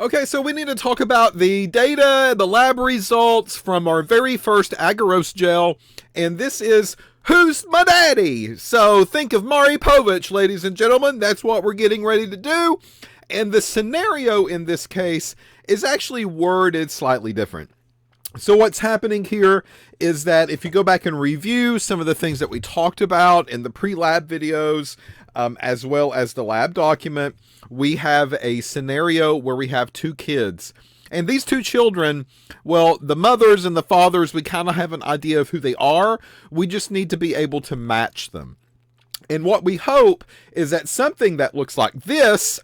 Okay, so we need to talk about the data, the lab results from our very first agarose gel, and this is Who's My Daddy? So think of Maury Povich, ladies and gentlemen. That's what we're getting ready to do. And the scenario in this case is actually worded slightly different. So what's happening here is that if you go back and review some of the things that we talked about in the pre-lab videos, as well as the lab document, we have a scenario where we have two kids. And these two children, well, the mothers and the fathers, we kind of have an idea of who they are. We just need to be able to match them. And what we hope is that something that looks like this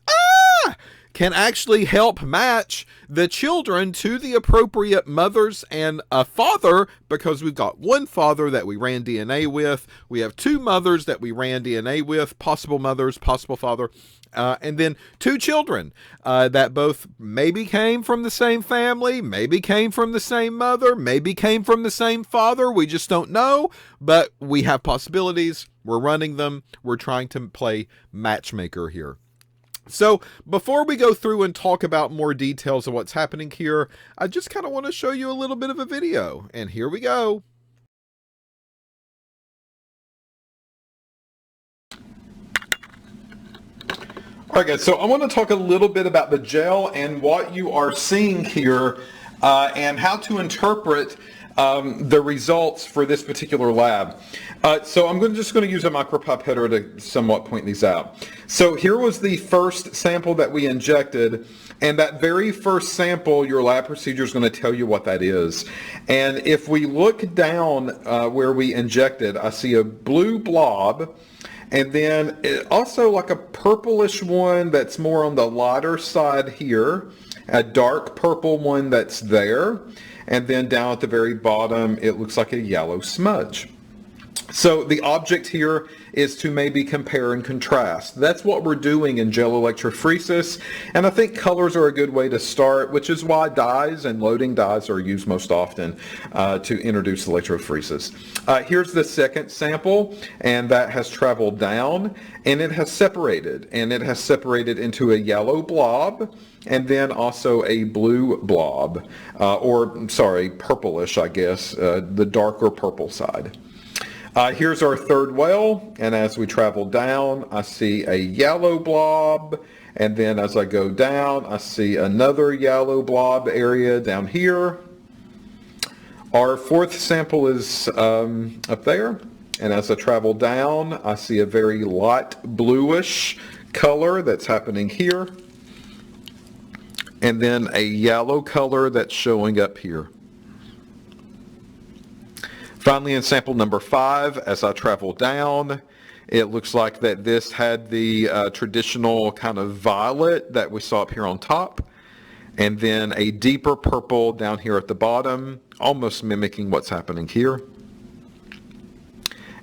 can actually help match the children to the appropriate mothers and a father, because we've got one father that we ran DNA with. We have two mothers that we ran DNA with, possible mothers, possible father, and then two children that both maybe came from the same family, maybe came from the same mother, maybe came from the same father. We just don't know, but we have possibilities. We're running them. We're trying to play matchmaker here. So before we go through and talk about more details of what's happening here, I just kind of want to show you a little bit of a video. And here we go. All right, guys, so I want to talk a little bit about the gel and what you are seeing here and how to interpret the results for this particular lab. So I'm just going to use a micropipetter to somewhat point these out. So here was the first sample that we injected, and that very first sample, your lab procedure is going to tell you what that is. And if we look down where we injected, I see a blue blob, and then also like a purplish one that's more on the lighter side here, a dark purple one that's there, and then down at the very bottom it looks like a yellow smudge. So the object here is to maybe compare and contrast. That's what we're doing in gel electrophoresis, and I think colors are a good way to start, which is why dyes and loading dyes are used most often to introduce electrophoresis. Here's the second sample, and that has traveled down, and it has separated, into a yellow blob, and then also a blue blob, purplish, I guess, the darker purple side. Here's our third well, and as we travel down, I see a yellow blob, and then as I go down, I see another yellow blob area down here. Our fourth sample is up there, and as I travel down, I see a very light bluish color that's happening here, and then a yellow color that's showing up here. Finally, in sample number 5, as I travel down, it looks like that this had the traditional kind of violet that we saw up here on top, and then a deeper purple down here at the bottom, almost mimicking what's happening here.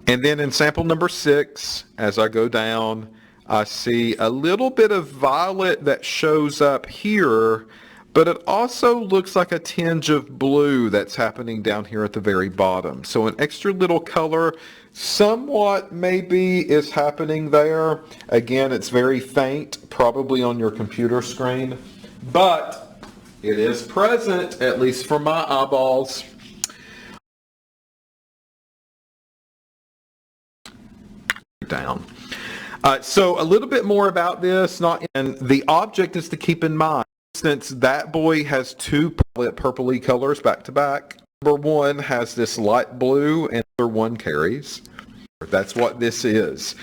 And then in sample number 6, as I go down, I see a little bit of violet that shows up here, but it also looks like a tinge of blue that's happening down here at the very bottom. So an extra little color somewhat maybe is happening there. Again, it's very faint, probably on your computer screen, but it is present, at least for my eyeballs. Down. So a little bit more about this, and the object is to keep in mind, since that boy has two purpley colors back to back. Number 1 has this light blue and number 1 carries. That's what this is.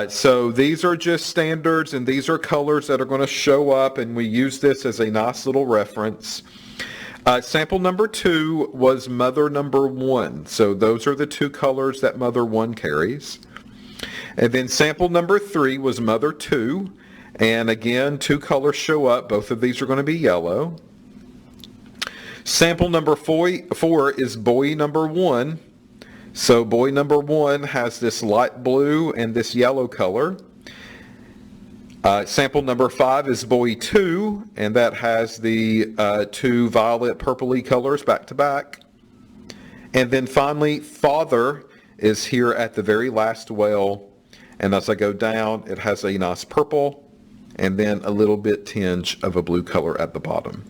So these are just standards, and these are colors that are going to show up, and we use this as a nice little reference. Sample number 2 was mother number 1. So those are the two colors that mother 1 carries. And then sample number 3 was mother 2. And again, two colors show up. Both of these are going to be yellow. Sample number 4 is boy number 1. So boy number 1 has this light blue and this yellow color. Sample number 5 is boy 2, and that has the two violet purpley colors back to back. And then finally, father is here at the very last well. And as I go down, it has a nice purple and then a little bit tinge of a blue color at the bottom.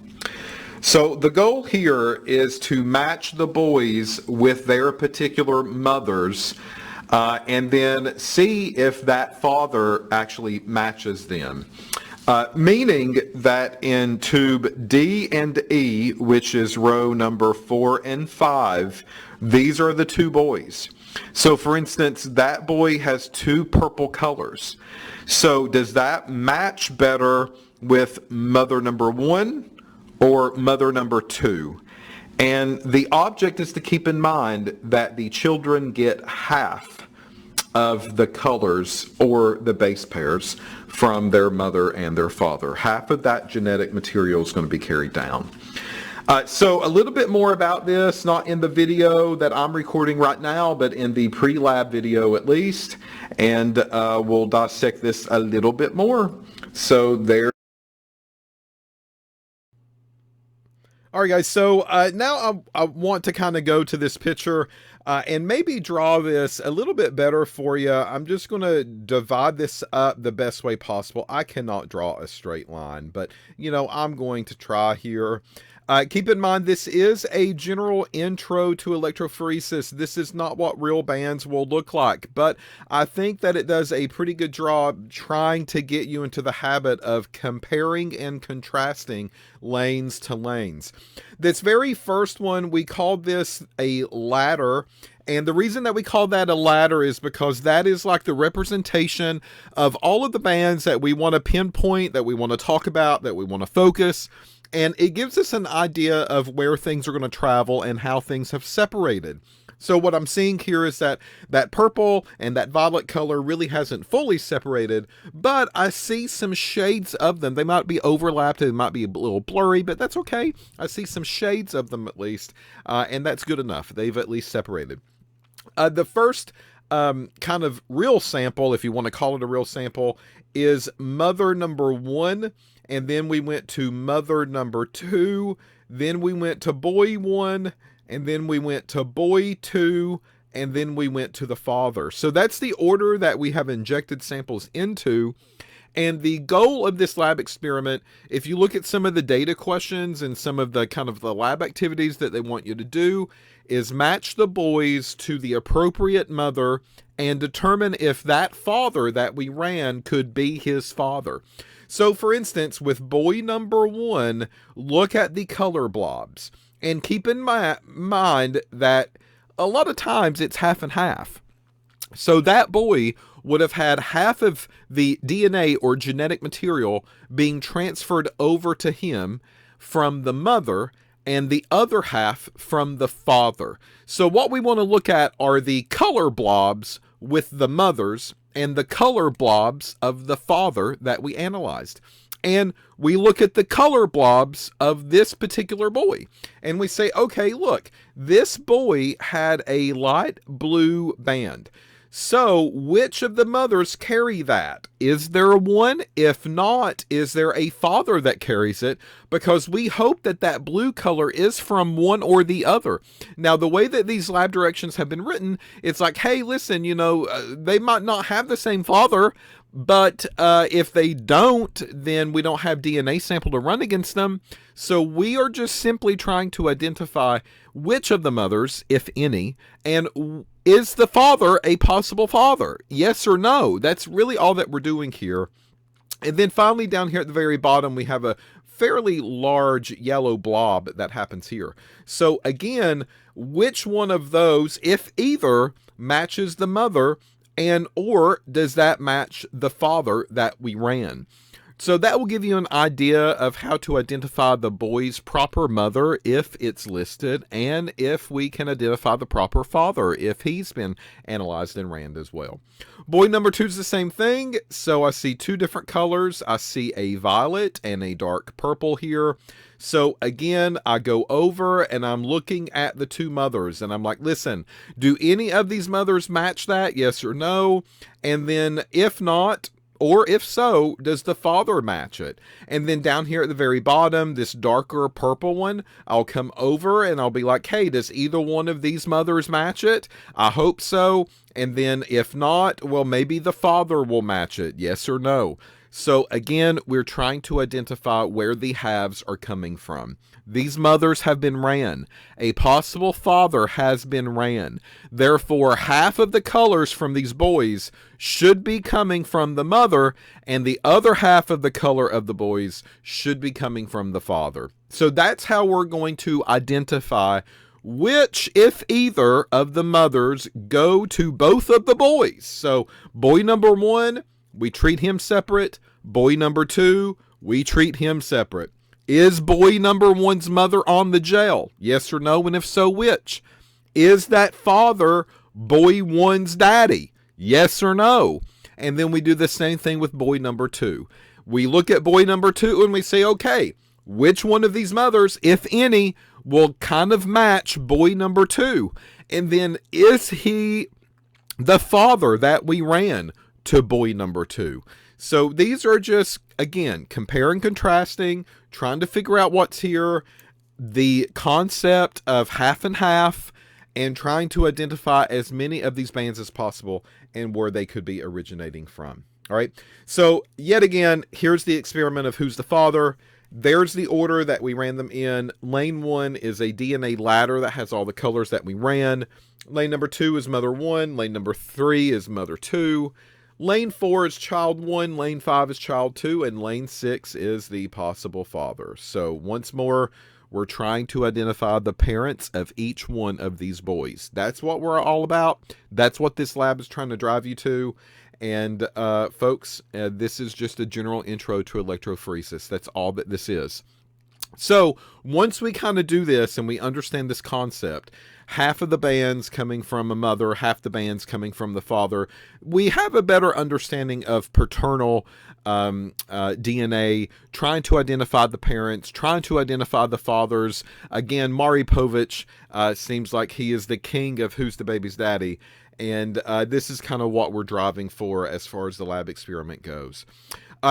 So the goal here is to match the boys with their particular mothers, and then see if that father actually matches them. Meaning that in tube D and E, which is row number 4 and 5, these are the two boys. So for instance, that boy has two purple colors. So does that match better with mother number 1 or mother number 2? And the object is to keep in mind that the children get half of the colors or the base pairs from their mother and their father. Half of that genetic material is going to be carried down. So a little bit more about this, not in the video that I'm recording right now, but in the pre-lab video at least, and we'll dissect this a little bit more. So there. All right, guys, so now I want to kind of go to this picture and maybe draw this a little bit better for you. I'm just going to divide this up the best way possible. I cannot draw a straight line, but, you know, I'm going to try here. Keep in mind, this is a general intro to electrophoresis. This is not what real bands will look like, but I think that it does a pretty good job trying to get you into the habit of comparing and contrasting lanes to lanes. This very first one, we called this a ladder. And the reason that we call that a ladder is because that is like the representation of all of the bands that we want to pinpoint, that we want to talk about, that we want to focus. And it gives us an idea of where things are going to travel and how things have separated. So what I'm seeing here is that that purple and that violet color really hasn't fully separated, but I see some shades of them. They might be overlapped, they might be a little blurry, but that's okay. I see some shades of them at least, and that's good enough. They've at least separated. The first kind of real sample, if you want to call it a real sample, is mother number 1, and then we went to mother number 2, then we went to boy 1, and then we went to boy 2, and then we went to the father. So that's the order that we have injected samples into. And the goal of this lab experiment, if you look at some of the data questions and some of the kind of the lab activities that they want you to do, is match the boys to the appropriate mother and determine if that father that we ran could be his father. So for instance, with boy number 1, look at the color blobs and keep in mind that a lot of times it's half and half. So that boy would have had half of the DNA or genetic material being transferred over to him from the mother and the other half from the father. So what we want to look at are the color blobs with the mothers and the color blobs of the father that we analyzed. And we look at the color blobs of this particular boy. And we say, okay, look, this boy had a light blue band. So which of the mothers carry that? Is there one? If not, is there a father that carries it? Because we hope that that blue color is from one or the other. Now, the way that these lab directions have been written, it's like, hey, listen, you know, they might not have the same father, but if they don't, then we don't have DNA sample to run against them. So we are just simply trying to identify which of the mothers, if any, and is the father a possible father? Yes or no? That's really all that we're doing here. And then finally down here at the very bottom, we have a fairly large yellow blob that happens here. So again, which one of those, if either, matches the mother, and or does that match the father that we ran? So that will give you an idea of how to identify the boy's proper mother if it's listed, and if we can identify the proper father if he's been analyzed and ran as well. Boy number 2 is the same thing. So I see two different colors. I see a violet and a dark purple here. So again, I go over and I'm looking at the two mothers and I'm like, listen, do any of these mothers match that? Yes or no? And then if not, or if so, does the father match it? And then down here at the very bottom, this darker purple one, I'll come over and I'll be like, hey, does either one of these mothers match it? I hope so. And then if not, well, maybe the father will match it. Yes or no? So again, we're trying to identify where the halves are coming from. These mothers have been ran. A possible father has been ran. Therefore, half of the colors from these boys should be coming from the mother, and the other half of the color of the boys should be coming from the father. So that's how we're going to identify which, if either, of the mothers go to both of the boys. So boy number 1, we treat him separate. Boy number 2, we treat him separate. Is boy number 1's mother on the gel? Yes or no? And if so, which? Is that father boy 1's daddy? Yes or no? And then we do the same thing with boy number 2. We look at boy number 2 and we say, okay, which one of these mothers, if any, will kind of match boy number 2? And then is he the father that we ran to boy number 2? So these are just, again, comparing, contrasting, trying to figure out what's here, the concept of half and half, and trying to identify as many of these bands as possible and where they could be originating from. All right. So yet again, here's the experiment of who's the father. There's the order that we ran them in. Lane 1 is a DNA ladder that has all the colors that we ran. Lane number 2 is mother 1. Lane number 3 is mother 2. Lane 4 is child 1. Lane 5 is child 2. And lane 6 is the possible father. So once more, we're trying to identify the parents of each one of these boys. That's what we're all about. That's what this lab is trying to drive you to. And folks, this is just a general intro to electrophoresis. That's all that this is. So once we kind of do this and we understand this concept, half of the bands coming from a mother, half the bands coming from the father, we have a better understanding of paternal DNA, trying to identify the parents, trying to identify the fathers. Again, Maury Povich seems like he is the king of who's the baby's daddy. And this is kind of what we're driving for as far as the lab experiment goes.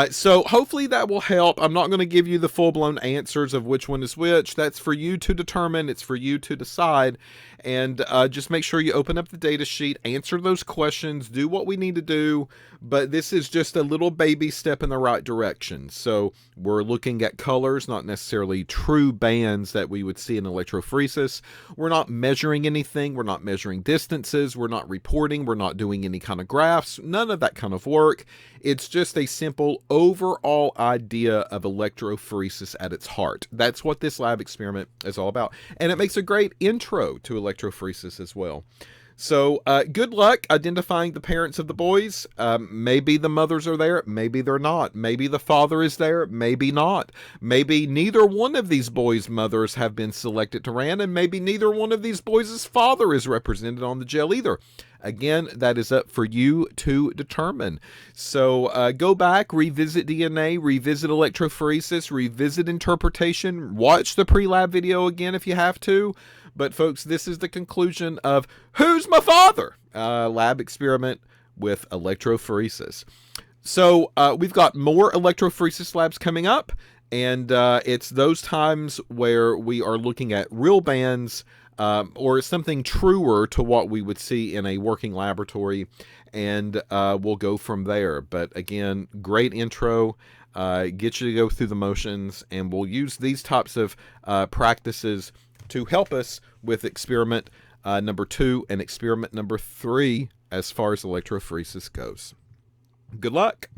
So hopefully that will help. I'm not going to give you the full-blown answers of which one is which. That's for you to determine. It's for you to decide. And just make sure you open up the data sheet, answer those questions, do what we need to do. But this is just a little baby step in the right direction. So we're looking at colors, not necessarily true bands that we would see in electrophoresis. We're not measuring anything. We're not measuring distances. We're not reporting. We're not doing any kind of graphs. None of that kind of work. It's just a simple overall idea of electrophoresis at its heart. That's what this lab experiment is all about. And it makes a great intro to electrophoresis as well. So good luck identifying the parents of the boys. Maybe the mothers are there. Maybe they're not. Maybe the father is there. Maybe not. Maybe neither one of these boys' mothers have been selected to ran, and maybe neither one of these boys' father is represented on the gel either. Again, that is up for you to determine. So go back, revisit DNA, revisit electrophoresis, revisit interpretation, watch the pre-lab video again if you have to. But folks, this is the conclusion of Who's My Father? Lab experiment with electrophoresis. So we've got more electrophoresis labs coming up, and it's those times where we are looking at real bands, or something truer to what we would see in a working laboratory, and we'll go from there. But again, great intro, get you to go through the motions, and we'll use these types of practices to help us with experiment number 2 and experiment number 3 as far as electrophoresis goes. Good luck.